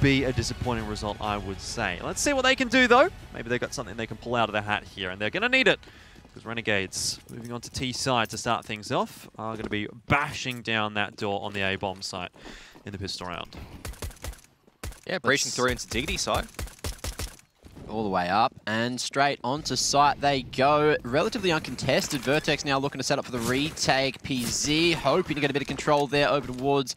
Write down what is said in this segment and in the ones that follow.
be a disappointing result, I would say. Let's see what they can do, though. Maybe they've got something they can pull out of their hat here, and they're going to need it. Because Renegades, moving on to T side to start things off, are going to be bashing down that door on the A-bomb site in the pistol round. Yeah, breaching through into Diggity side. All the way up and straight onto site they go. Relatively uncontested. VERTEX now looking to set up for the retake. PZ hoping to get a bit of control there over towards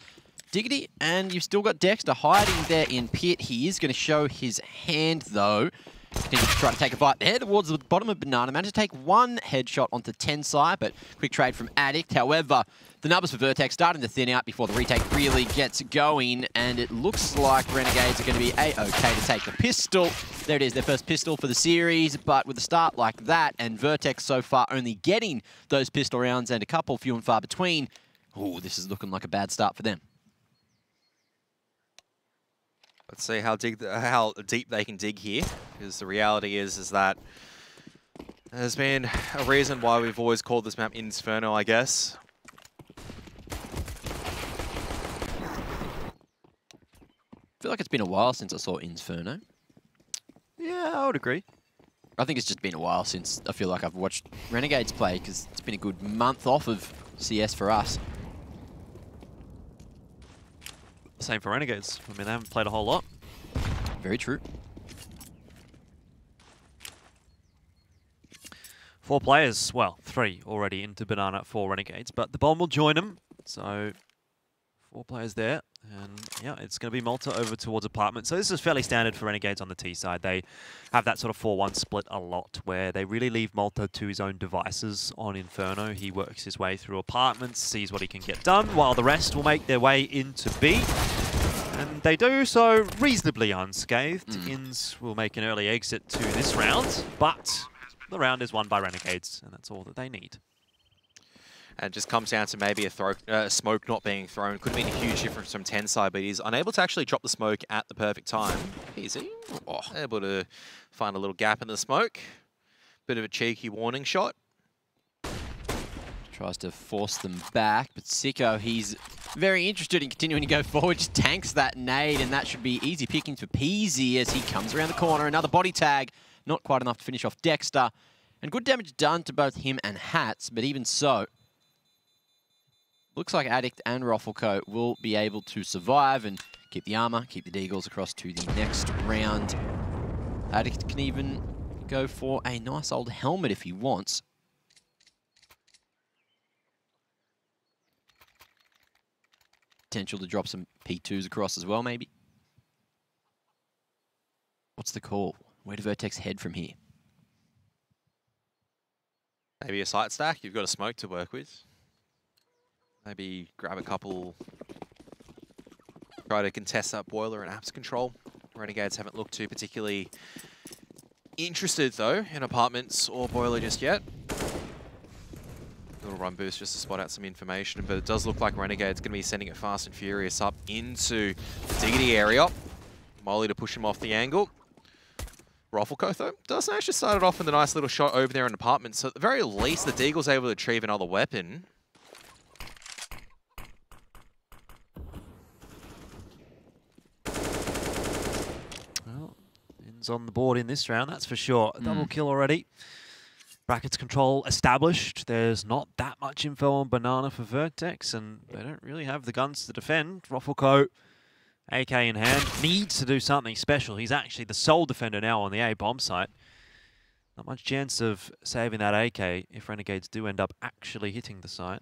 Diggity. And you've still got Dexter hiding there in pit. He is going to show his hand though. Continues to try to take a bite there towards the bottom of Banana. Managed to take one headshot onto 10 side, but quick trade from Addict. However, the numbers for VERTEX starting to thin out before the retake really gets going, and it looks like Renegades are going to be A-okay to take the pistol. There it is, their first pistol for the series, but with a start like that, and VERTEX so far only getting those pistol rounds and a couple few and far between, ooh, this is looking like a bad start for them. Let's see how deep they can dig here, because the reality is that there's been a reason why we've always called this map Inferno, I guess. I feel like it's been a while since I saw Inferno. Yeah, I would agree. I think it's just been a while since I feel like I've watched Renegades play, because it's been a good month off of CS for us. Same for Renegades. I mean, they haven't played a whole lot. Very true. 4 players, well, 3 already into Banana for Renegades, but the bomb will join them. So 4 players there. And yeah, it's going to be Malta over towards apartment. So this is fairly standard for Renegades on the T side. They have that sort of 4-1 split a lot, where they really leave Malta to his own devices on Inferno. He works his way through apartments, sees what he can get done, while the rest will make their way into B. And they do so reasonably unscathed. Ins will make an early exit to this round, but the round is won by Renegades, and that's all that they need. And it just comes down to maybe a smoke not being thrown. Could have been a huge difference from 10 side, but he's unable to actually drop the smoke at the perfect time. Easy. Oh, able to find a little gap in the smoke. Bit of a cheeky warning shot. Tries to force them back, but Sicko, he's very interested in continuing to go forward. Just tanks that nade, and that should be easy pickings for Peasy as he comes around the corner. Another body tag. Not quite enough to finish off Dexter. And good damage done to both him and Hats, but even so, looks like Addict and Rufflecoat will be able to survive and keep the armor, keep the Deagles across to the next round. Addict can even go for a nice old helmet if he wants. Potential to drop some P2s across as well, maybe. What's the call? Where do VERTEX head from here? Maybe a sight stack. You've got a smoke to work with. Maybe grab a couple, try to contest that boiler and apps control. Renegades haven't looked too particularly interested, though, in apartments or boiler just yet. Little run boost just to spot out some information, but it does look like Renegade's going to be sending it fast and furious up into the Diggity area. Molly to push him off the angle. Rufflecoat, though, does actually start it off with a nice little shot over there in apartment, so at the very least, the Deagle's able to retrieve another weapon. On the board in this round, that's for sure. A double kill already. Brackets control established. There's not that much info on Banana for VERTEX, and they don't really have the guns to defend. Rufflecoat, AK in hand, needs to do something special. He's actually the sole defender now on the A-bomb site. Not much chance of saving that AK if Renegades do end up actually hitting the site.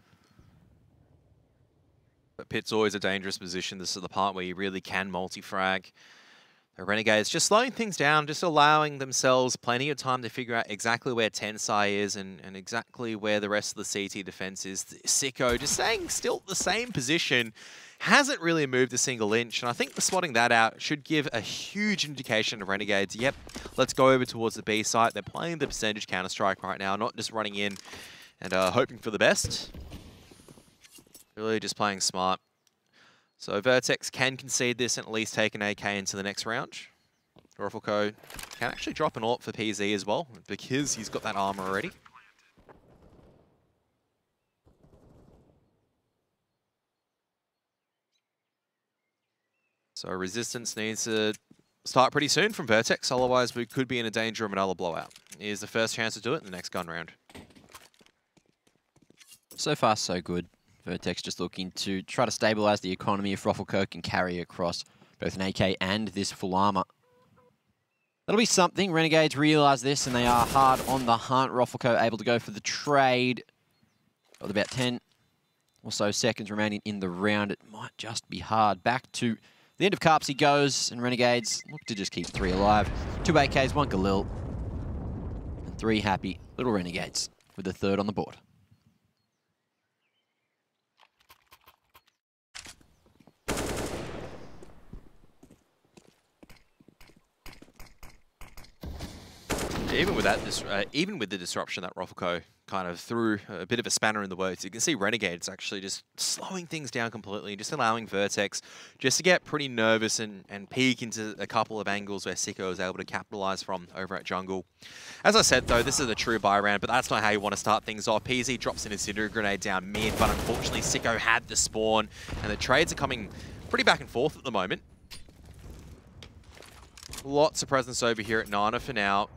But pit's always a dangerous position. This is the part where you really can multi-frag. The Renegades just slowing things down, just allowing themselves plenty of time to figure out exactly where Tensai is and exactly where the rest of the CT defense is. Sicko just staying still the same position, hasn't really moved a single inch, and I think spotting that out should give a huge indication to Renegades. Yep, let's go over towards the B site. They're playing the percentage Counter-Strike right now, not just running in and hoping for the best. Really just playing smart. So VERTEX can concede this and at least take an AK into the next round. Rufflecoat can actually drop an AWP for PZ as well, because he's got that armor already. So Resistance needs to start pretty soon from VERTEX, otherwise we could be in a danger of another blowout. Here's the first chance to do it in the next gun round. So far, so good. VERTEX just looking to try to stabilize the economy if Ruffleco can carry across both an AK and this full armor. That'll be something. Renegades realize this, and they are hard on the hunt. Ruffleco able to go for the trade. With about 10 or so seconds remaining in the round, it might just be hard. Back to the end of Carps he goes, and Renegades look to just keep 3 alive. 2 AKs, 1 Galil, and 3 happy little Renegades with the 3rd on the board. Even with that, even with the disruption that Ruffleco kind of threw a bit of a spanner in the works, you can see Renegades actually just slowing things down completely, just allowing VERTEX just to get pretty nervous and peek into a couple of angles where Sicko was able to capitalize from over at jungle. As I said though, this is a true buy round, but that's not how you want to start things off. PZ drops an Incendiary Grenade down mid, but unfortunately Sicko had the spawn, and the trades are coming pretty back and forth at the moment. Lots of presence over here at Nana for now.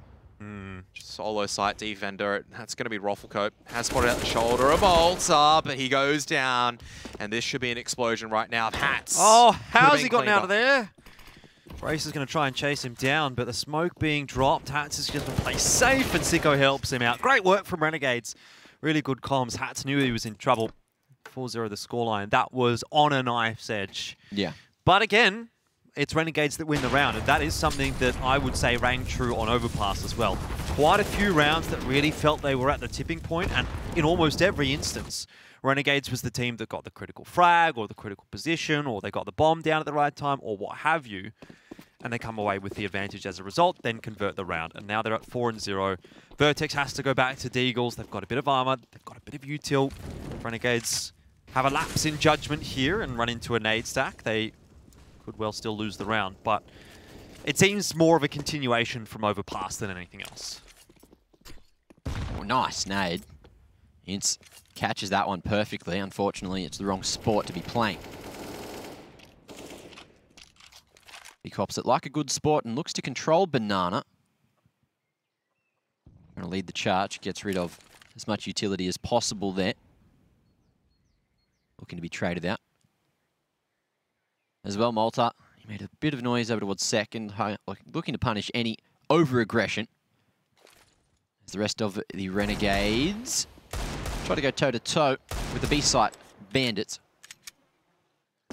Solo site defender. That's going to be Ruffleco. Has spotted out the shoulder of Malta, but he goes down. And this should be an explosion right now of Hats. Oh, how's he gotten out of there? Brace is going to try and chase him down, but the smoke being dropped. Hats is just going to play safe, and Sicko helps him out. Great work from Renegades. Really good comms. Hats knew he was in trouble. 4-0 the scoreline. That was on a knife's edge. Yeah. But again, it's Renegades that win the round, and that is something that I would say rang true on Overpass as well. Quite a few rounds that really felt they were at the tipping point, and in almost every instance, Renegades was the team that got the critical frag, or the critical position, or they got the bomb down at the right time, or what have you, and they come away with the advantage as a result, then convert the round. And now they're at 4-0. VERTEX has to go back to Deagles. They've got a bit of armor, they've got a bit of util. Renegades have a lapse in judgment here and run into a nade stack. They could well still lose the round, but it seems more of a continuation from Overpass than anything else. Oh, nice nade. Ince catches that one perfectly. Unfortunately, it's the wrong sport to be playing. He cops it like a good sport and looks to control Banana. Going to lead the charge, gets rid of as much utility as possible there. Looking to be traded out. As well, Malta, he made a bit of noise over towards second, looking to punish any over-aggression. As the rest of the Renegades try to go toe-to-toe with the B-site Bandits.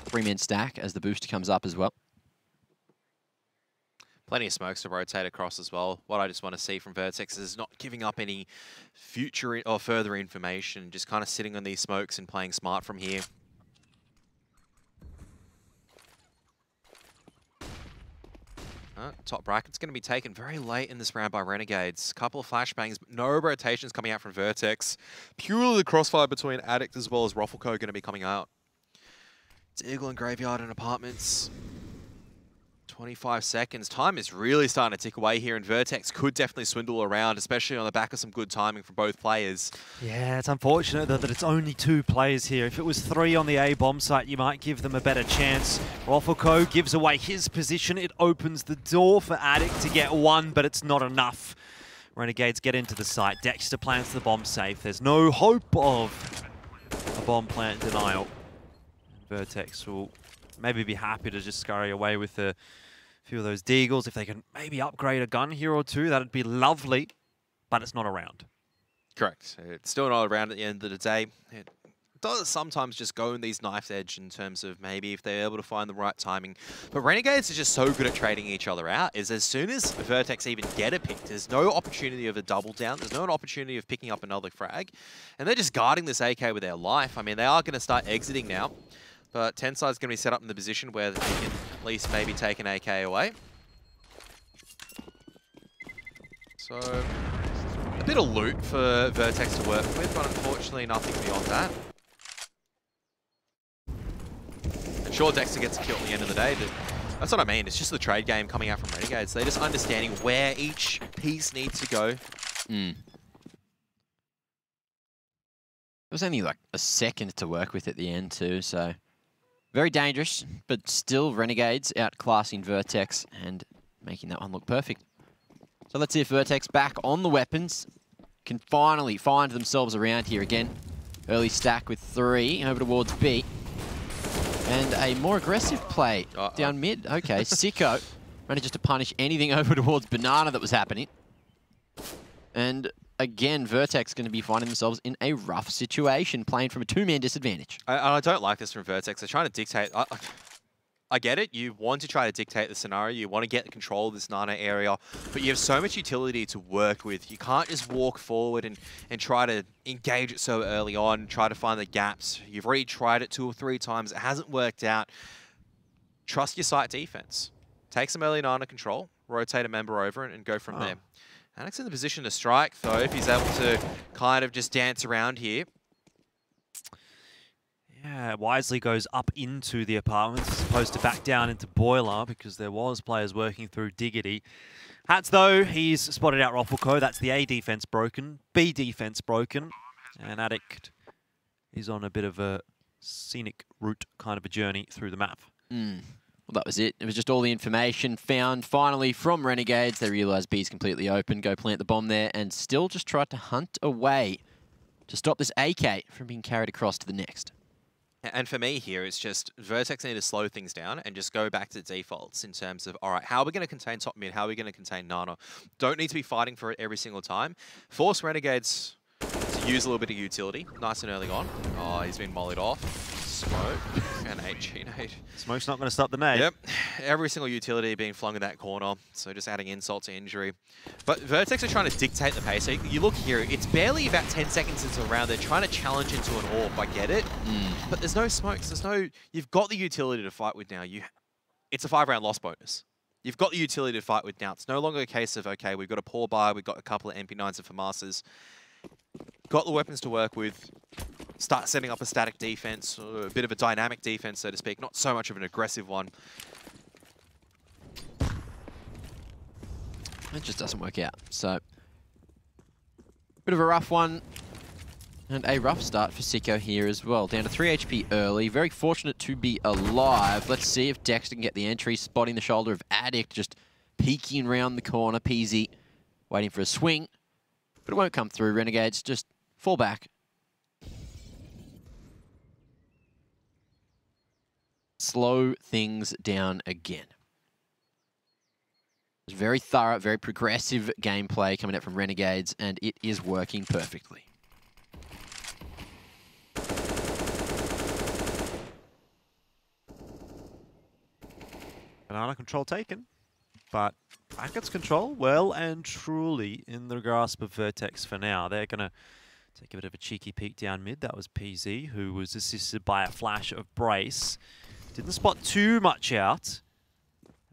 3-man stack as the booster comes up as well. Plenty of smokes to rotate across as well. What I just want to see from VERTEX is not giving up any future or further information, just kind of sitting on these smokes and playing smart from here. Top bracket's going to be taken very late in this round by Renegades. Couple of flashbangs, but no rotations coming out from VERTEX. Purely the crossfire between Addict as well as Ruffleco going to be coming out. It's Eagle and Graveyard and Apartments. 25 seconds. Time is really starting to tick away here, and VERTEX could definitely swindle around, especially on the back of some good timing from both players. Yeah, it's unfortunate that it's only 2 players here. If it was 3 on the A bomb site, you might give them a better chance. Ruffleco gives away his position. It opens the door for Addict to get 1, but it's not enough. Renegades get into the site. Dexter plants the bomb safe. There's no hope of a bomb plant denial. VERTEX will maybe be happy to just scurry away with a few of those Deagles. If they can maybe upgrade a gun here or 2, that'd be lovely, but it's not around. Correct. It's still not around at the end of the day. It does sometimes just go in these knife's edge in terms of maybe if they're able to find the right timing. But Renegades are just so good at trading each other out, is as soon as VERTEX even get a pick, there's no opportunity of a double down, there's no opportunity of picking up another frag, and they're just guarding this AK with their life. I mean, they are going to start exiting now. But Tenside's going to be set up in the position where they can at least maybe take an AK away. So, a bit of loot for VERTEX to work with, but unfortunately nothing beyond that. And sure, Dexter gets a kill at the end of the day, but that's what I mean. It's just the trade game coming out from Renegades. They're just understanding where each piece needs to go. It was only like a second to work with at the end too, so Very dangerous, but still Renegades outclassing VERTEX and making that one look perfect. So let's see if VERTEX back on the weapons can finally find themselves around here again. Early stack with 3 over towards B. And a more aggressive play down mid. Okay, Sicko manages to punish anything over towards Banana that was happening. And again, VERTEX going to be finding themselves in a rough situation, playing from a 2-man disadvantage. I don't like this from VERTEX. They're trying to dictate. I get it. You want to try to dictate the scenario. You want to get control of this Nana area, but you have so much utility to work with. You can't just walk forward and try to engage it so early on, try to find the gaps. You've already tried it 2 or 3 times. It hasn't worked out. Trust your site defense. Take some early Nana control, rotate a member over and go from there. Anik's in the position to strike, though, if he's able to kind of just dance around here. Yeah, wisely goes up into the apartments as opposed to back down into Boiler because there was players working through Diggity. Hats, though, he's spotted out Roffelco. That's the A defense broken, B defense broken, and Addict is on a bit of a scenic route kind of a journey through the map. Well, that was it. It was just all the information found finally from Renegades. They realised B's completely open, go plant the bomb there, and still just tried to hunt away to stop this AK from being carried across to the next. And for me here, it's just VERTEX need to slow things down and just go back to defaults in terms of, all right, how are we going to contain top mid? How are we going to contain Nana? Don't need to be fighting for it every single time. Force Renegades to use a little bit of utility, nice and early on. Oh, he's been mollied off. Smoke and HG nade. Smoke's not going to stop the nade. Yep, every single utility being flung in that corner, so just adding insult to injury. But VERTEX are trying to dictate the pace. So you look here, it's barely about 10 seconds into a round. They're trying to challenge into an AWP, I get it. But there's no smokes, there's no... You've got the utility to fight with now. It's a 5-round loss bonus. You've got the utility to fight with now. It's no longer a case of, okay, we've got a poor buy, we've got a couple of MP9s and FAMASas. Got the weapons to work with. Start setting up a static defense, or a bit of a dynamic defense, so to speak. Not so much of an aggressive one. It just doesn't work out. So, bit of a rough one. And a rough start for Sicko here as well. Down to 3 HP early. Very fortunate to be alive. Let's see if Dexter can get the entry. Spotting the shoulder of Addict. Just peeking around the corner. Peasy waiting for a swing. But it won't come through. Renegades just fall back. Slow things down again. It's very thorough, very progressive gameplay coming out from Renegades, and it is working perfectly. Banana control taken, but Brackets control well and truly in the grasp of VERTEX for now. They're going to take a bit of a cheeky peek down mid. That was PZ, who was assisted by a flash of Brace. Didn't spot too much out,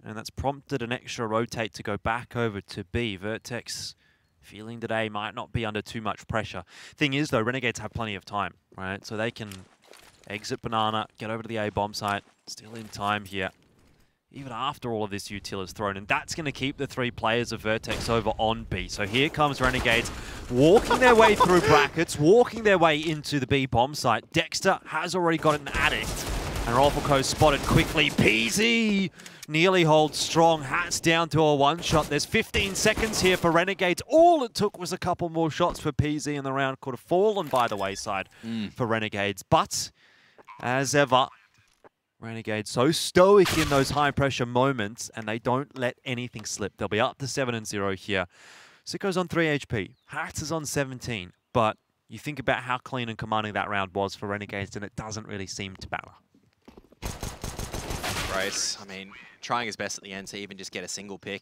and that's prompted an extra rotate to go back over to B. VERTEX feeling that A might not be under too much pressure. Thing is, though, Renegades have plenty of time, right? So they can exit Banana, get over to the A bomb site, still in time here, even after all of this util is thrown. And that's going to keep the 3 players of VERTEX over on B. So here comes Renegades, walking their way through brackets, walking their way into the B bomb site. Dexter has already got an Addict, and Roffelco spotted quickly. PZ nearly holds strong. Hats down to a 1-shot. There's 15 seconds here for Renegades. All it took was a couple more shots for PZ, and the round could have fallen by the wayside for Renegades. But, as ever, Renegades so stoic in those high-pressure moments, and they don't let anything slip. They'll be up to 7-0 here. Sicko's on 3 HP. Hats is on 17. But you think about how clean and commanding that round was for Renegades, and it doesn't really seem to matter. Brace, I mean, trying his best at the end to even just get a single pick.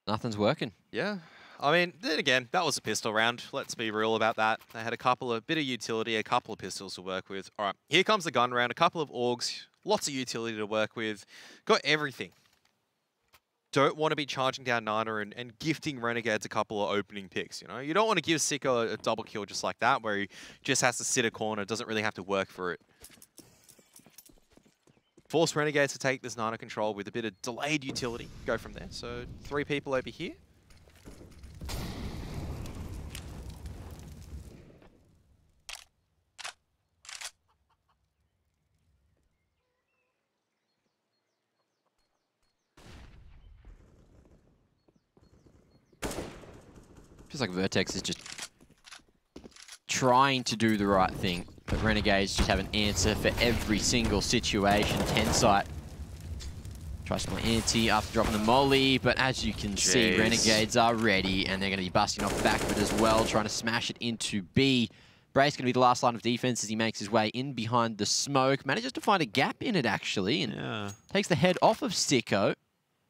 Nothing's working. Yeah. I mean, then again, that was a pistol round. Let's be real about that. They had a bit of utility, a couple of pistols to work with. All right, here comes the gun round, a couple of AUGs, lots of utility to work with. Got everything. Don't want to be charging down Nana and gifting Renegades a couple of opening picks, you know? You don't want to give Sicko a double kill just like that, where he just has to sit a corner, doesn't really have to work for it. Force Renegades to take this Nana control with a bit of delayed utility. Go from there. So 3 people over here. Feels like VERTEX is just trying to do the right thing, but Renegades just have an answer for every single situation. Tensite tries to play anti after dropping the molly, but as you can see, Renegades are ready, and they're going to be busting off the back of it as well, trying to smash it into B. Brace going to be the last line of defense as he makes his way in behind the smoke. Manages to find a gap in it, actually, and takes the head off of Sicko.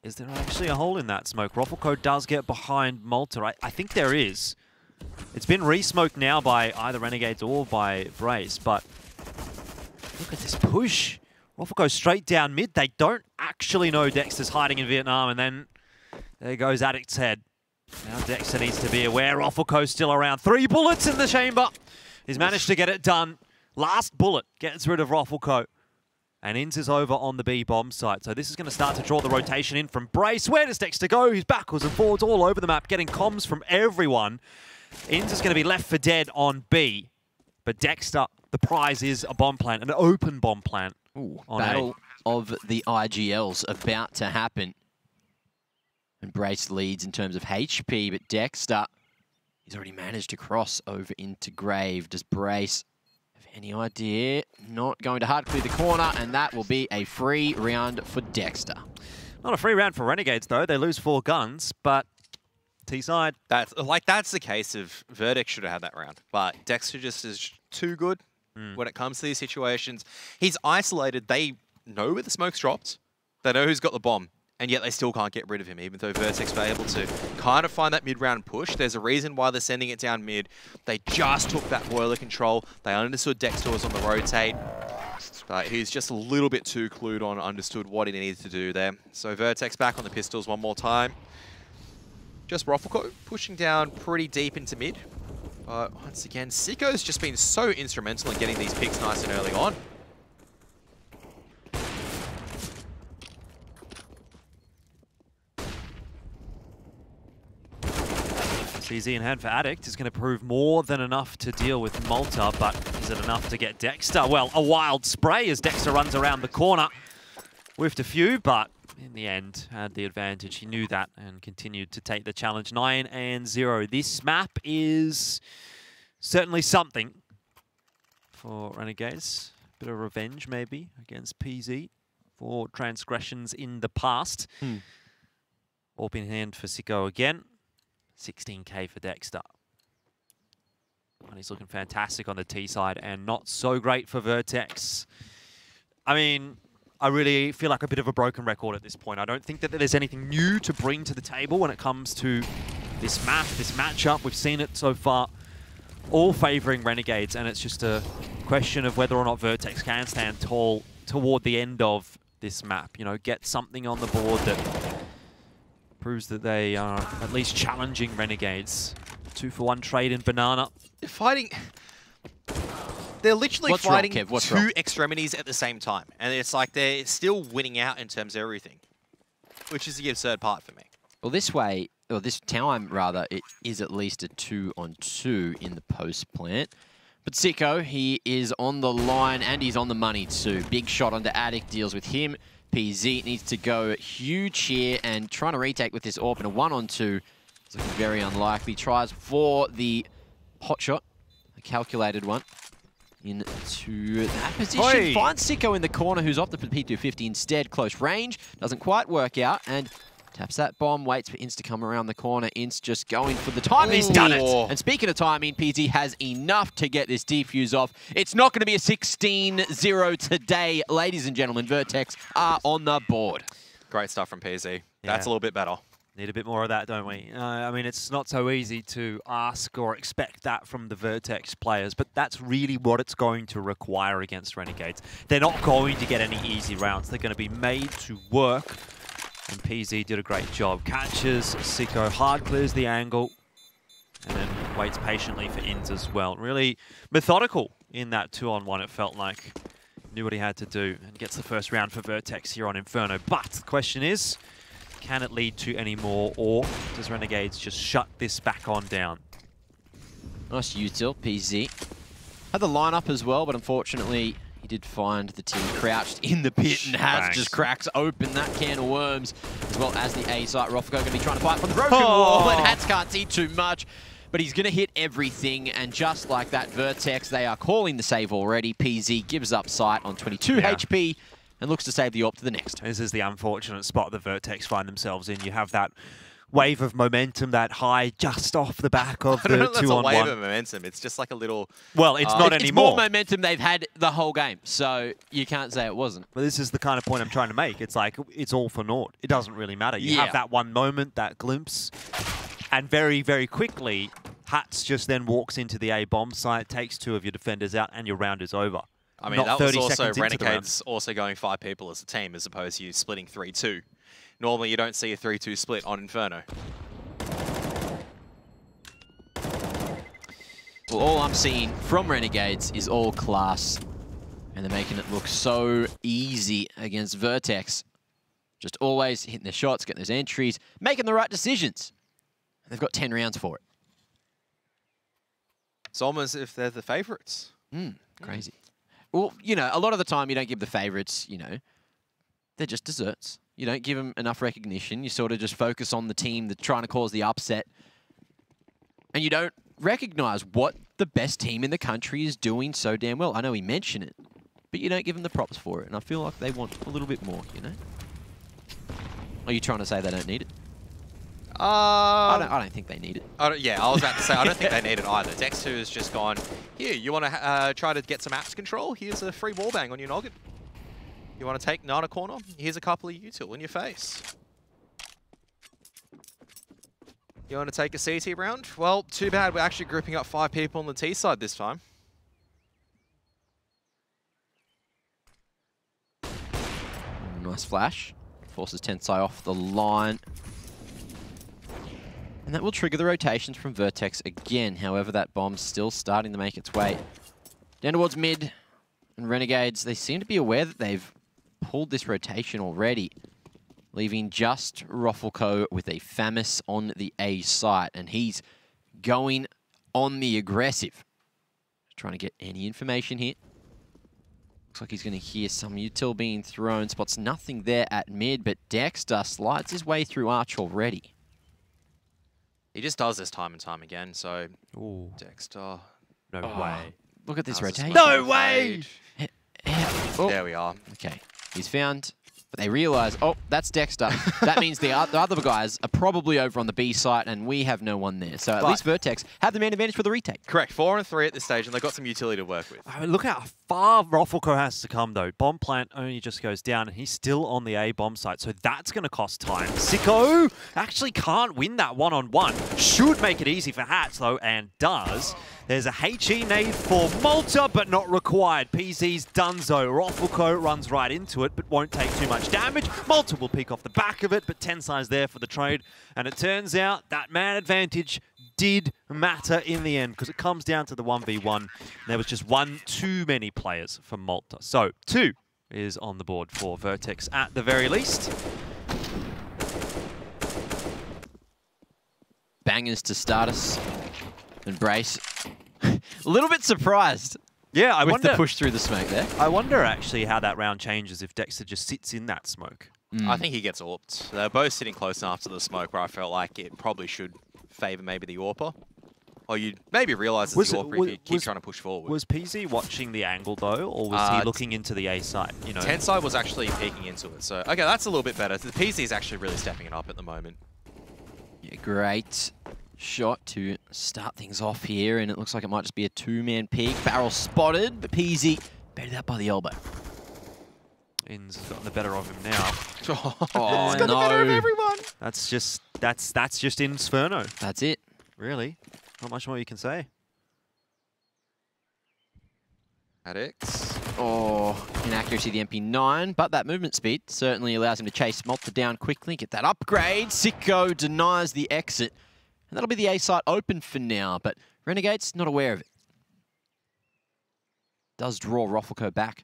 Is there actually a hole in that smoke? Rufflecode does get behind Malta. I think there is. It's been re-smoked now by either Renegades or by Brace, but look at this push. Ruffle goes straight down mid. They don't actually know Dexter's hiding in Vietnam, and then there goes Addict's head. Now Dexter needs to be aware. Ruffleco's still around. 3 bullets in the chamber. He's managed to get it done. Last bullet gets rid of Ruffleco. And Inz is over on the B bomb site. So this is going to start to draw the rotation in from Brace. Where does Dexter go? He's backwards and forwards all over the map, getting comms from everyone. Inz is going to be left for dead on B. But Dexter, the prize is a bomb plant, an open bomb plant. Ooh, battle of the IGLs about to happen. And Brace leads in terms of HP, but Dexter, he's already managed to cross over into Grave. Does Brace have any idea? Not going to hard clear the corner, and that will be a free round for Dexter. Not a free round for Renegades, though. They lose 4 guns, but T-side. That's the case of VERTEX should have had that round, but Dexter just is too good when it comes to these situations. He's isolated. They know where the smoke's dropped. They know who's got the bomb. And yet they still can't get rid of him, even though VERTEX were able to kind of find that mid-round push. There's a reason why they're sending it down mid. They just took that boiler control. They understood Dexter was on the rotate. But he's just a little bit too clued on, understood what he needed to do there. So VERTEX back on the pistols one more time. Just Ruffleco pushing down pretty deep into mid. But once again, Sicko's just been so instrumental in getting these picks nice and early on. Easy in hand for Addict is going to prove more than enough to deal with Malta, but is it enough to get Dexter? Well, a wild spray as Dexter runs around the corner. Whiffed a few, but in the end had the advantage. He knew that and continued to take the challenge. 9-0. This map is certainly something for Renegades. Bit of revenge maybe against PZ for transgressions in the past. All in hand for Sicko again. 16k for Dexter. And he's looking fantastic on the T side and not so great for VERTEX. I mean, I really feel like a bit of a broken record at this point. I don't think that there's anything new to bring to the table when it comes to this map, this matchup. We've seen it so far, all favoring Renegades, and it's just a question of whether or not VERTEX can stand tall toward the end of this map. You know, get something on the board that proves that they are at least challenging Renegades. 2-for-1 trade in Banana. They're fighting... They're literally fighting wrong, two extremities at the same time. And it's like they're still winning out in terms of everything. Which is the absurd part for me. Well, this way, or this time rather, it is at least a 2-on-2 in the post plant. But Sicko, he is on the line and he's on the money too. Big shot onto Addict, deals with him. PZ needs to go huge here and trying to retake with this AWP in a 1-on-2. It's looking very unlikely. Tries for the hot shot, a calculated one. Into that position. Oi. Finds Sicko in the corner, who's off the P250 instead. Close range. Doesn't quite work out. And taps that bomb. Waits for Ince to come around the corner. Ince just going for the time. He's done it. And speaking of timing, PZ has enough to get this defuse off. It's not going to be a 16-0 today, ladies and gentlemen. VERTEX are on the board. Great stuff from PZ. That's a little bit better. Need a bit more of that, don't we? I mean, it's not so easy to ask or expect that from the VERTEX players, but that's really what it's going to require against Renegades. They're not going to get any easy rounds. They're going to be made to work, and PZ did a great job. Catches Sicko, hard clears the angle, and then waits patiently for Inz as well. Really methodical in that 2-on-1, it felt like. Knew what he had to do, and gets the first round for VERTEX here on Inferno. But the question is, can it lead to any more, or does Renegades just shut this back on down? Nice util, PZ. Had the lineup as well, but unfortunately, he did find the team crouched in the pit, and has just cracks open that can of worms, as well as the A site. Ruffleco going to be trying to fight from the broken wall, and Hats can't see too much. but he's going to hit everything, and just like that, VERTEX, they are calling the save already. PZ gives up sight on 22 HP and looks to save the AWP to the next. This is the unfortunate spot that VERTEX find themselves in. You have that wave of momentum, that high just off the back of the 2-on-1. That's a wave of momentum. It's just like a little... Well, it's not anymore. It's more momentum they've had the whole game, so you can't say it wasn't. But this is the kind of point I'm trying to make. It's like, it's all for naught. It doesn't really matter. You have that one moment, that glimpse, and very, very quickly, Hats just then walks into the A bomb site, takes 2 of your defenders out, and your round is over. I mean, that was also Renegades also going 5 people as a team, as opposed to you splitting 3-2. Normally, you don't see a 3-2 split on Inferno. Well, all I'm seeing from Renegades is all class, and they're making it look so easy against VERTEX. Just always hitting their shots, getting those entries, making the right decisions. And they've got 10 rounds for it. It's almost as if they're the favourites. Crazy. Well, you know, a lot of the time you don't give the favourites, you know, they're just desserts. You don't give them enough recognition. You sort of just focus on the team that's trying to cause the upset. And you don't recognise what the best team in the country is doing so damn well. I know we mention it, but you don't give them the props for it. And I feel like they want a little bit more, you know? Are you trying to say they don't need it? I don't think they need it. I was about to say, I don't think they need it either. Dexter has just gone, here, you want to try to get some apps control? Here's a free wallbang on your noggin. You want to take Nana corner? Here's a couple of util in your face. You want to take a CT round? Well, too bad. We're actually grouping up 5 people on the T side this time. Nice flash. Forces Tensai off the line. And that will trigger the rotations from VERTEX again. However, that bomb's still starting to make its way down towards mid. And Renegades, they seem to be aware that they've pulled this rotation already, leaving just Roffelco with a FAMAS on the A site. And he's going on the aggressive. Trying to get any information here. Looks like he's going to hear some util being thrown. Spots nothing there at mid, but Dexter slides his way through Arch already. He just does this time and time again, so... Ooh. Dexter... No way. Look at this rotation. No way! There we are. Okay, he's found... But they realise, oh, that's Dexter. That means the other guys are probably over on the B site, and we have no one there. So at least VERTEX have the man advantage for the retake. Correct. 4 and 3 at this stage, and they've got some utility to work with. I mean, look how far Roffelco has to come, though. Bomb plant only just goes down, and he's still on the A bomb site, so that's going to cost time. Sicko actually can't win that one-on-one. Should make it easy for Hats, though, and does. There's a HE nade for Malta, but not required. PZ's donezo. Roffelco runs right into it, but won't take too much damage. Malta will peek off the back of it, but Tensai's there for the trade. And it turns out that man advantage did matter in the end, because it comes down to the 1v1. There was just one too many players for Malta. So 2 is on the board for VERTEX at the very least. Bangers to start us. And Brace, a little bit surprised. Yeah, I with wonder, the push through the smoke there. I wonder actually how that round changes if Dexter just sits in that smoke. I think he gets AWPed. They're both sitting close enough to the smoke where I felt like it probably should favour maybe the AWPer. Or you'd maybe realise it's the AWPer if you keep trying to push forward. Was PZ watching the angle though, or was he looking into the A side? You know, Tensai was actually peeking into it. So okay, that's a little bit better. The PZ is actually really stepping it up at the moment. Yeah, great shot to start things off here, and it looks like it might just be a 2-man peek. Barrel spotted, but PZ baited out by the elbow. In's gotten the better of him now. Oh, He's got the better of everyone. That's just Inferno. That's it. Really, not much more you can say. VERTEX. Oh, inaccuracy the MP9, but that movement speed certainly allows him to chase Malta down quickly, get that upgrade. Sicko denies the exit. And that'll be the A site open for now, but Renegades not aware of it. Does draw Roffelco back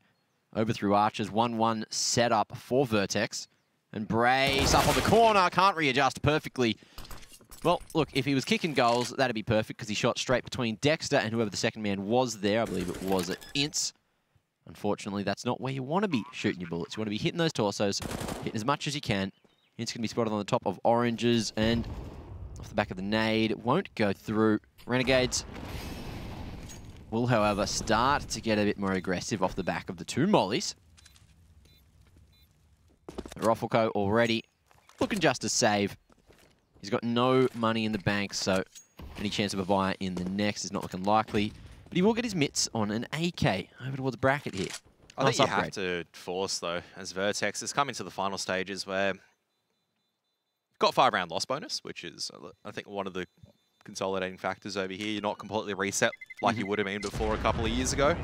over through Archers. 1-1 setup for VERTEX. And Brace up on the corner, can't readjust perfectly. Well, look, if he was kicking goals, that'd be perfect because he shot straight between Dexter and whoever the second man was there. I believe it was at Ince. Unfortunately, that's not where you want to be shooting your bullets. You want to be hitting those torsos, hitting as much as you can. Ince can be spotted on the top of oranges, and off the back of the nade. Won't go through. Renegades will, however, start to get a bit more aggressive off the back of the 2 mollies. Roffelko already looking just to save. He's got no money in the bank, so any chance of a buy in the next is not looking likely. But he will get his mitts on an AK over towards bracket here. I think you have to force, though, as Vertex. It's coming to the final stages where you've got 5-round loss bonus, which is, I think, one of the consolidating factors over here. You're not completely reset like you would have been before a couple of years ago.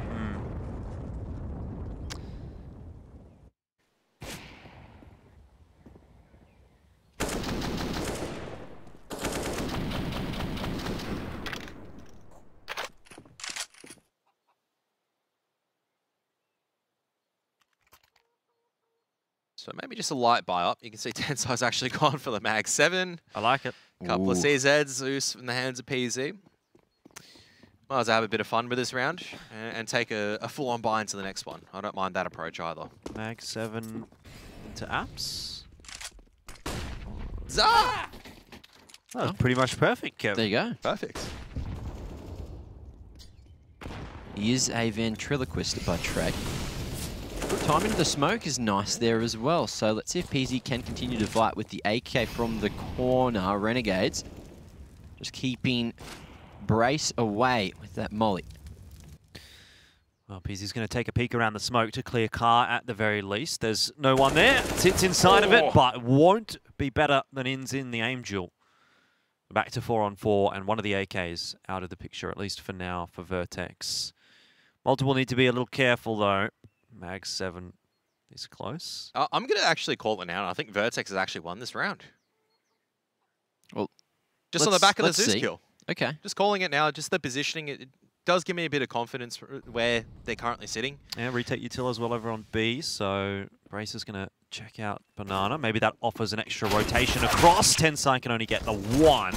So maybe just a light buy up. You can see Tensai's actually gone for the Mag 7. I like it. A couple of CZs, Zeus in the hands of PZ. Might as well have a bit of fun with this round and take a full-on buy into the next one. I don't mind that approach either. Mag 7 into apps. Zah! That was pretty much perfect, Kev. There you go. Perfect. He is a ventriloquist by trade. Timing of the smoke is nice there as well. So let's see if PZ can continue to fight with the AK from the corner. Renegades just keeping Brace away with that molly. Well, PZ's going to take a peek around the smoke to clear car at the very least. There's no one there. Sits inside of it, but won't be better than Inns in the aim duel. Back to 4-on-4, and one of the AKs out of the picture, at least for now, for Vertex. Malta will need to be a little careful, though. Mag 7 is close. I'm going to actually call it now. I think Vertex has actually won this round. Well, just on the back of the Zeus see. kill. Okay. Just calling it now, just the positioning. It does give me a bit of confidence where they're currently sitting. Yeah, retake util as well over on B, so Brace is going to check out Banana. Maybe that offers an extra rotation across. Tensai can only get the 1.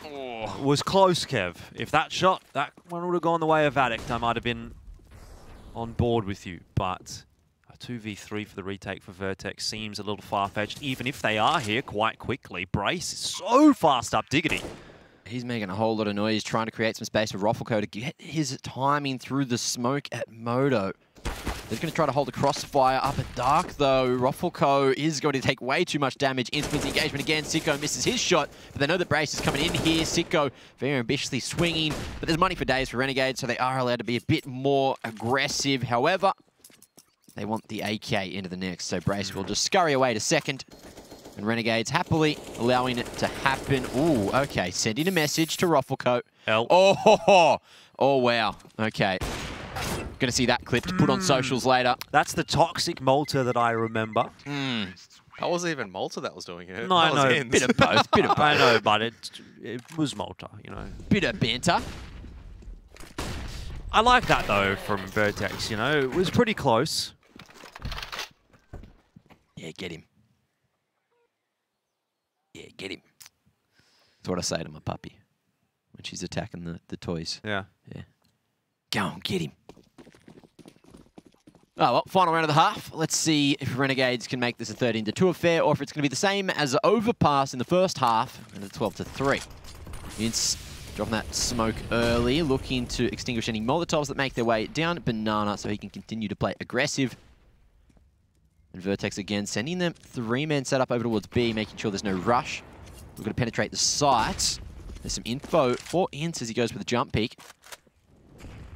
Oh, was close, Kev. If that shot, that one would have gone the way of Addict, I might have been on board with you, but a 2v3 for the retake for Vertex seems a little far-fetched, even if they are here quite quickly. Brace is so fast up diggity. He's making a whole lot of noise, trying to create some space for Roffelko to get his timing through the smoke at Moto. He's going to try to hold the crossfire up at Dark, though. Roffelko is going to take way too much damage. Instant engagement again. Sicko misses his shot, but they know that Brace is coming in here. Sicko very ambitiously swinging, but there's money for days for Renegades, so they are allowed to be a bit more aggressive. However, they want the AK into the next, so Brace will just scurry away to second. And Renegades happily allowing it to happen. Ooh, okay. Sending a message to Roffelko. Oh, wow. Okay. Going to see that clip to put on socials later. That's the toxic Malta that I remember. That wasn't even Malta that was doing it. No, I know. Bit of both. Bit of both. I know, but it was Malta, you know. Bit of banter. I like that, though, from Vertex, you know. It was pretty close. Yeah, get him. Yeah, get him. That's what I say to my puppy when she's attacking the toys. Yeah. Yeah. Go on, get him. Oh, well, final round of the half. Let's see if Renegades can make this a 13-2 affair, or if it's going to be the same as Overpass in the first half, and a 12-3. Vince dropping that smoke early, looking to extinguish any Molotovs that make their way down Banana so he can continue to play aggressive. And Vertex again sending them 3-man setup over towards B, making sure there's no rush. We're going to penetrate the site. There's some info for Ince as he goes for the jump peek.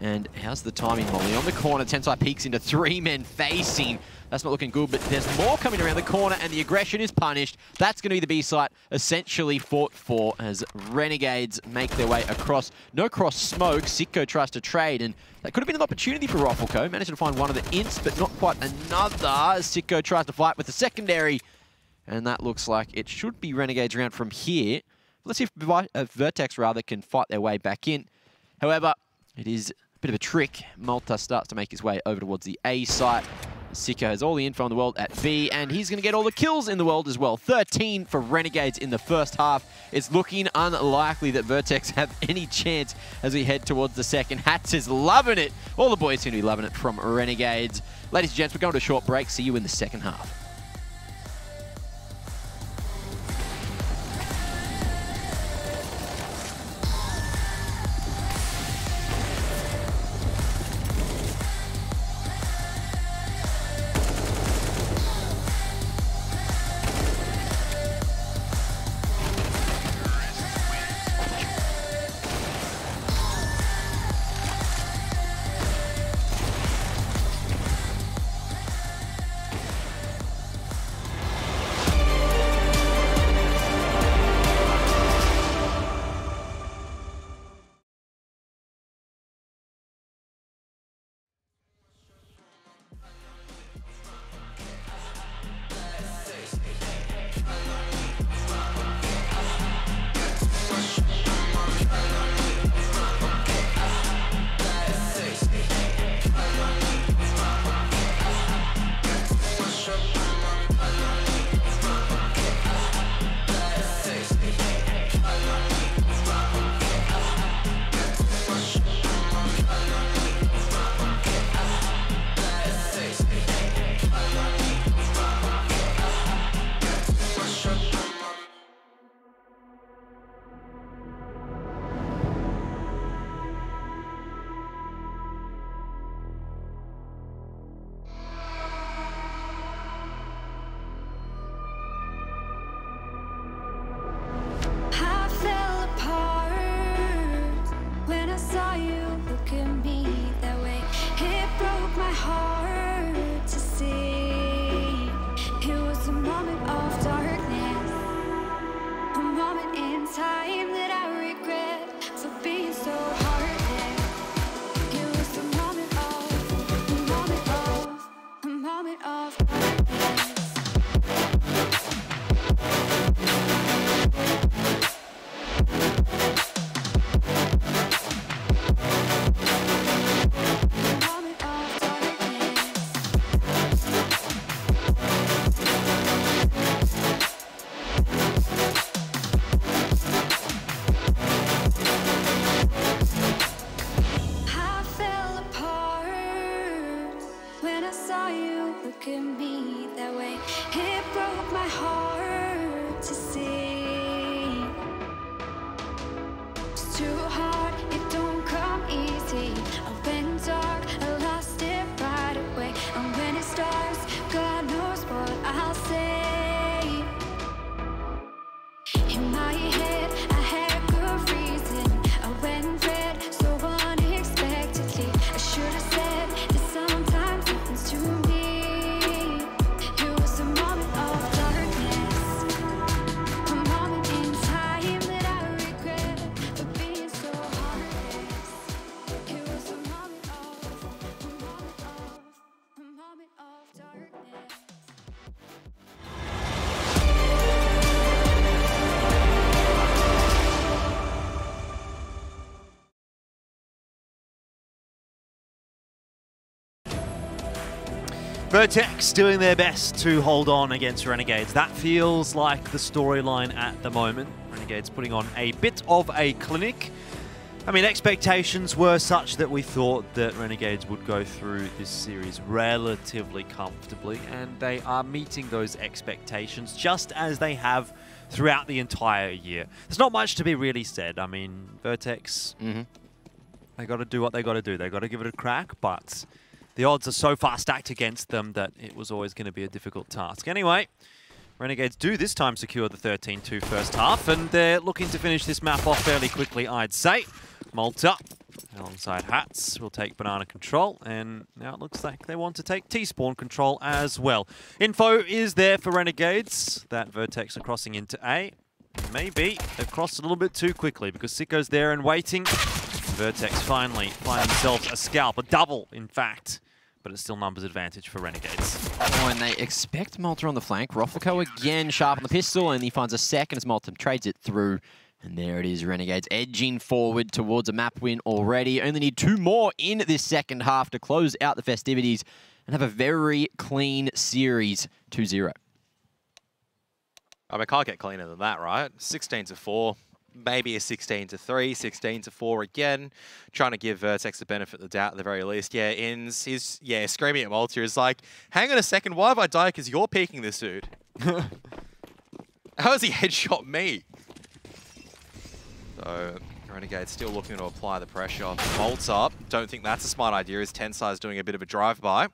And how's the timing, Molly? On the corner, Tensai peeks into 3 men facing. That's not looking good, but there's more coming around the corner, and the aggression is punished. That's going to be the B site, essentially fought for as Renegades make their way across. No cross smoke. Sicko tries to trade, and that could have been an opportunity for Roffelko. Managed to find one of the ints, but not quite another. Sicko tries to fight with the secondary, and that looks like it should be Renegades around from here. Let's see if Vertex, rather, can fight their way back in. However, it is a bit of a trick. Malta starts to make his way over towards the A site. Sicko has all the info in the world at B, and he's going to get all the kills in the world as well. 13 for Renegades in the first half. It's looking unlikely that Vertex have any chance as we head towards the second. Hats is loving it. All the boys seem to be loving it from Renegades. Ladies and gents, we're going to a short break. See you in the second half. was a moment of darkness, a moment in time that I regret for being so heartless. It was a moment of darkness. Look at me that way. It broke my heart to see. It's too hard, it don't come easy. I went dark, I lost it right away. And when it starts, God knows what I'll say. In my head, I had good reason. I went red so unexpectedly. I should have said that sometimes happens to me. VERTEX doing their best to hold on against Renegades. That feels like the storyline at the moment. Renegades putting on a bit of a clinic. I mean, expectations were such that we thought that Renegades would go through this series relatively comfortably, and they are meeting those expectations just as they have throughout the entire year. There's not much to be really said. I mean, VERTEX, they got to do what they got to do. They got to give it a crack, but the odds are so far stacked against them that it was always going to be a difficult task. Anyway, Renegades do this time secure the 13-2 first half, and they're looking to finish this map off fairly quickly, I'd say. Malta, alongside Hats, will take Banana control, and now it looks like they want to take T-Spawn control as well. Info is there for Renegades that VERTEX are crossing into A. Maybe they've crossed a little bit too quickly because Sicko's there and waiting. VERTEX finally find themselves a scalp, a double, in fact. But it's still numbers advantage for Renegades. Oh, and they expect Malta on the flank. Roflico again sharp on the pistol, and he finds a second as Malta trades it through. And there it is, Renegades edging forward towards a map win already. Only need 2 more in this second half to close out the festivities and have a very clean series, 2-0. I mean, can't get cleaner than that, right? 16-4. Maybe a 16-3, 16-4 again. Trying to give VERTEX the benefit of the doubt at the very least. Yeah, Inns, he's screaming at Malta. Is like, hang on a second, why have I died? Because you're peeking this dude. How has he headshot me? So, Renegade still looking to apply the pressure. Malta, don't think that's a smart idea, as Tensai's doing a bit of a drive-by.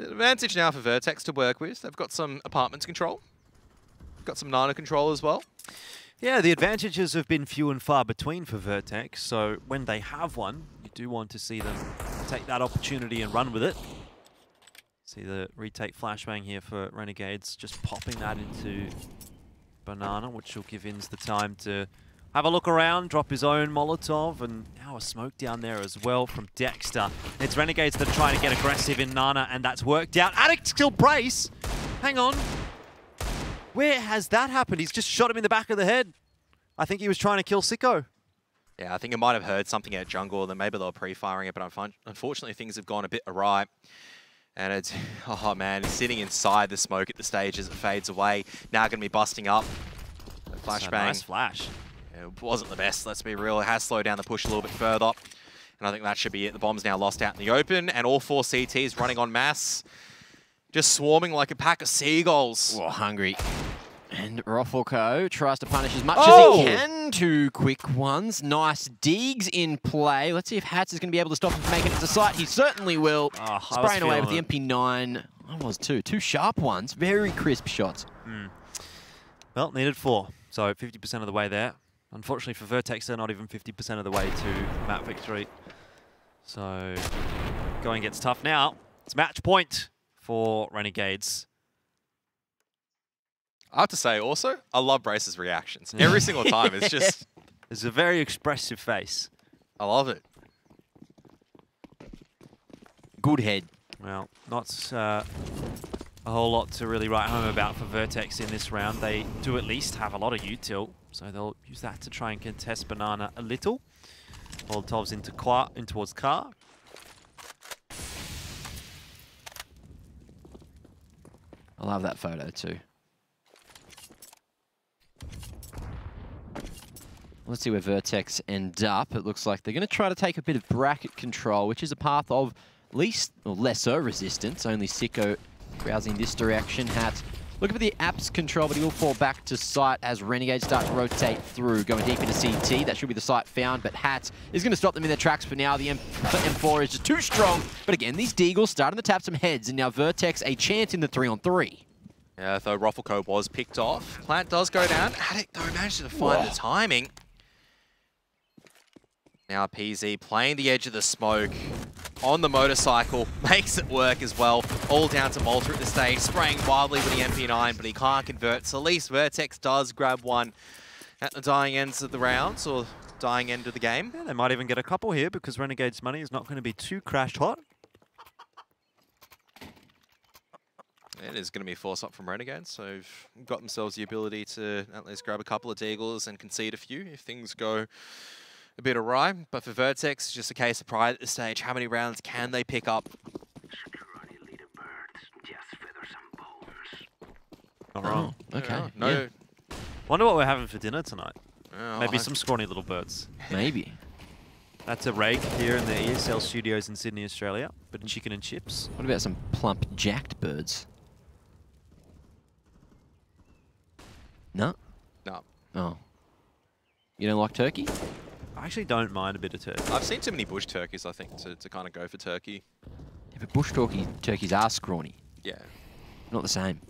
Advantage now for VERTEX to work with. They've got some apartments control. Got some Nana control as well. Yeah, the advantages have been few and far between for VERTEX, so when they have one, you do want to see them take that opportunity and run with it. See the retake flashbang here for Renegades, just popping that into Banana, which will give Inns the time to have a look around, drop his own Molotov, and now a smoke down there as well from Dexter. It's Renegades that are trying to get aggressive in Nana, and that's worked out. Addict still brace! Hang on. Where has that happened? He's just shot him in the back of the head. I think he was trying to kill Sicko. Yeah, I think it might have heard something at jungle, then maybe they were pre-firing it, but unfortunately things have gone a bit awry. And it's, oh man, he's sitting inside the smoke at the stage as it fades away. Now going to be busting up. The flashbang. Nice flash. It wasn't the best, let's be real. It has slowed down the push a little bit further. And I think that should be it. The bomb's now lost out in the open, and all 4 CTs running en masse. Just swarming like a pack of seagulls. Oh, hungry. And Roflico tries to punish as much as he can. 2 quick ones. Nice digs in play. Let's see if Hats is going to be able to stop him from making it to sight. He certainly will. Oh, spraying away with the MP9. I was too. 2 sharp ones. Very crisp shots. Well, needed 4. So 50% of the way there. Unfortunately for VERTEX, they're not even 50% of the way to map victory. So going gets tough now. It's match point for Renegades. I have to say also, I love Brace's reactions. Every single time, it's just... It's a very expressive face. I love it. Good head. Well, not a whole lot to really write home about for VERTEX in this round. They do at least have a lot of util, so they'll use that to try and contest Banana a little. Molotov's in towards Car. I love that photo too. Let's see where VERTEX end up. It looks like they're going to try to take a bit of bracket control, which is a path of least or lesser resistance. Only Sicko browsing this direction. Hat looking for the apps control, but he will fall back to site as Renegades start to rotate through, going deep into CT. That should be the site found, but Hat is going to stop them in their tracks for now. The M4 is just too strong. But again, these Deagles starting to tap some heads, and now VERTEX a chance in the 3-on-3. Yeah, though Ruffleco was picked off. Plant does go down. Haddock, though, managed to find the timing. Now PZ playing the edge of the smoke on the motorcycle, makes it work as well. All down to Malta at the stage, spraying wildly with the MP9, but he can't convert. So at least VERTEX does grab one at the dying ends of the rounds, or dying end of the game. Yeah, they might even get a couple here because Renegades' money is not going to be too crashed hot. It is going to be a force up from Renegades, so they've got themselves the ability to at least grab a couple of Deagles and concede a few if things go a bit awry. But for VERTEX, it's just a case of pride at this stage. How many rounds can they pick up? Not wrong. Oh, okay. Yeah, no. Yeah. Wonder what we're having for dinner tonight. Oh, Maybe some scrawny little birds. Maybe. That's a rake here in the ESL studios in Sydney, Australia. Bit of chicken and chips. What about some plump jacked birds? No? No. Oh. You don't like turkey? I actually don't mind a bit of turkey. I've seen too many bush turkeys, I think, to kind of go for turkey. Yeah, but bush turkeys are scrawny. Yeah. Not the same.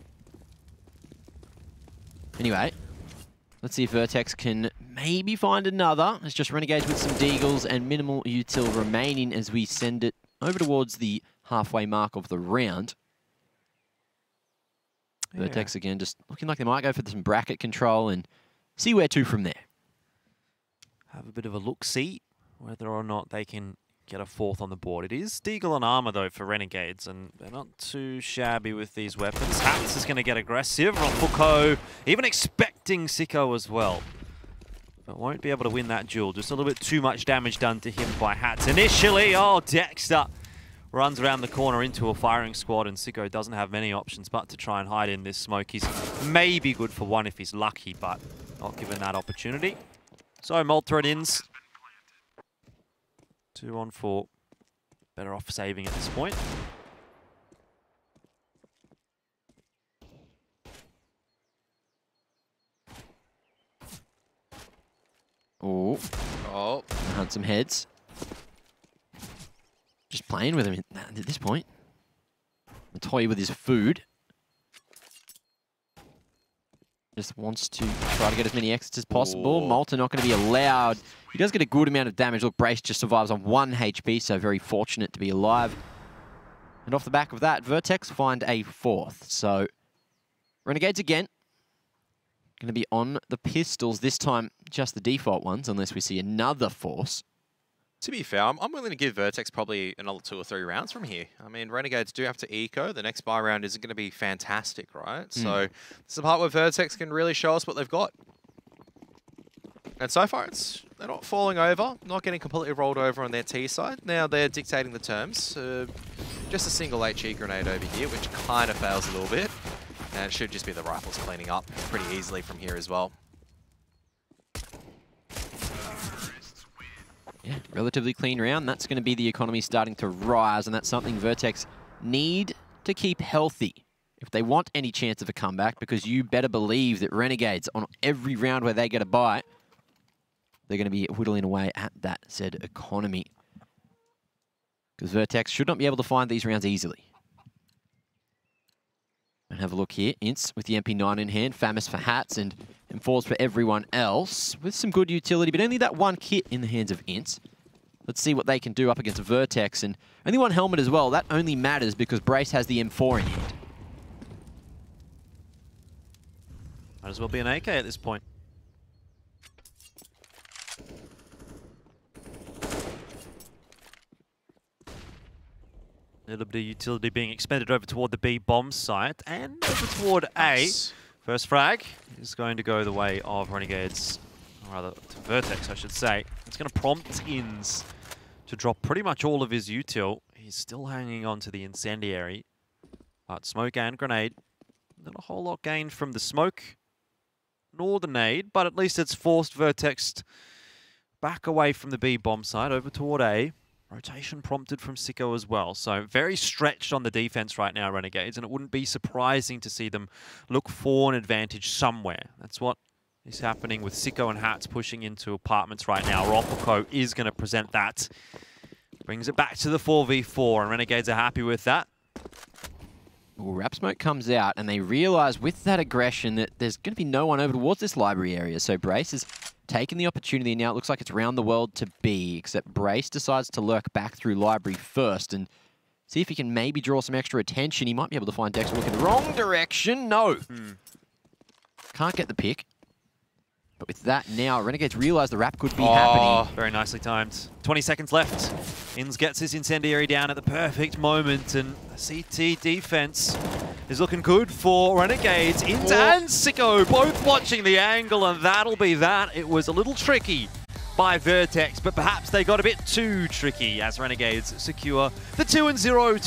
Anyway, let's see if VERTEX can maybe find another. It's just Renegades with some Deagles and minimal util remaining as we send it over towards the halfway mark of the round. Yeah. VERTEX again just looking like they might go for some bracket control and see where to from there. Have a bit of a look-see whether or not they can get a fourth on the board. It is Deagle and Armor, though, for Renegades, and they're not too shabby with these weapons. Hats is going to get aggressive. Ruffleco even expecting Sicko as well. But won't be able to win that duel. Just a little bit too much damage done to him by Hats. Initially, oh, Dexter runs around the corner into a firing squad, and Sicko doesn't have many options but to try and hide in this smoke. He's maybe good for one if he's lucky, but not given that opportunity. So Malta it ins. 2-on-4. Better off saving at this point. Oh, Oh. hunt some heads. Just playing with him at this point. The toy with his food. Just wants to try to get as many exits as possible. Ooh. Malta not going to be allowed. He does get a good amount of damage. Look, Brace just survives on 1 HP, so very fortunate to be alive. And off the back of that, VERTEX find a fourth. So, Renegades again. Going to be on the pistols, this time just the default ones, unless we see another force. To be fair, I'm willing to give VERTEX probably another 2 or 3 rounds from here. I mean, Renegades do have to eco. The next buy round isn't going to be fantastic, right? So this is the part where VERTEX can really show us what they've got. And so far, they're not falling over, not getting completely rolled over on their T side. Now they're dictating the terms. Just a single HE grenade over here, which kind of fails a little bit. And it should just be the rifles cleaning up pretty easily from here as well. Yeah, relatively clean round. That's going to be the economy starting to rise, and that's something VERTEX need to keep healthy if they want any chance of a comeback, because you better believe that Renegades, on every round where they get a bite, they're going to be whittling away at that said economy. Because VERTEX should not be able to find these rounds easily. And have a look here. Ince with the MP9 in hand. Famous for Hats and M4s for everyone else. With some good utility, but only that one kit in the hands of Ince. Let's see what they can do up against VERTEX. And only one helmet as well. That only matters because Brace has the M4 in hand. Might as well be an AK at this point. A little bit of utility being expended over toward the B bomb site and over toward A. First frag is going to go the way of Renegades, or rather to VERTEX, I should say. It's going to prompt Ins to drop pretty much all of his util. He's still hanging on to the incendiary, but smoke and grenade. Not a whole lot gained from the smoke nor the nade, but at least it's forced VERTEX back away from the B bomb site over toward A. Rotation prompted from Sicko as well. So very stretched on the defense right now, Renegades, and it wouldn't be surprising to see them look for an advantage somewhere. That's what is happening with Sicko and Hats pushing into apartments right now. Ropoko is going to present that. Brings it back to the 4v4, and Renegades are happy with that. Well, Rap Smoke comes out, and they realize with that aggression that there's going to be no one over towards this library area. So Brace is taking the opportunity. Now it looks like it's round the world to B, except Brace decides to lurk back through library first and see if he can maybe draw some extra attention. He might be able to find Dexter looking the wrong direction. No. Can't get the pick. But with that now, Renegades realize the wrap could be happening. Very nicely timed. 20 seconds left. Ins gets his incendiary down at the perfect moment, and the CT defense is looking good for Renegades. Ins and Sicko both watching the angle, and that'll be that. It was a little tricky by VERTEX, but perhaps they got a bit too tricky as Renegades secure the 2-0